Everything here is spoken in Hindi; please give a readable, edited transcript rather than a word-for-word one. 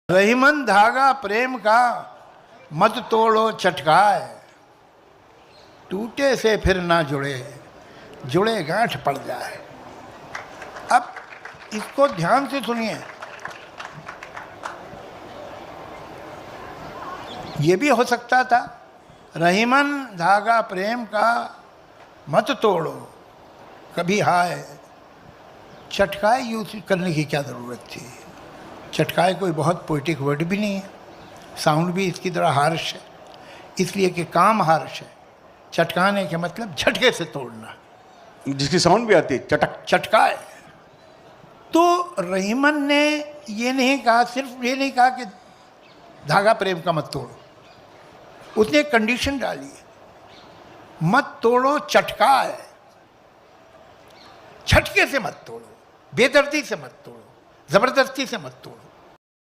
रहीमन धागा प्रेम का मत तोड़ो चटकाए, टूटे से फिर ना जुड़े, जुड़े गांठ पड़ जाए। अब इसको ध्यान से सुनिए। ये भी हो सकता था रहीमन धागा प्रेम का मत तोड़ो, कभी हाय चटकाए यूज करने की क्या ज़रूरत थी। चटकाए कोई बहुत पोइटिक वर्ड भी नहीं है, साउंड भी इसकी तरह हार्श है, इसलिए कि काम हार्श है। चटकाने के मतलब झटके से तोड़ना, जिसकी साउंड भी आती है चटक। चटकाए। तो रहीमन ने ये नहीं कहा, सिर्फ ये नहीं कहा कि धागा प्रेम का मत तोड़ो, उसने एक कंडीशन डाली है, मत तोड़ो चटकाए, झटके से मत तोड़ो, बेदर्दी से मत तोड़ो, ज़बरदस्ती से मत तोड़ो।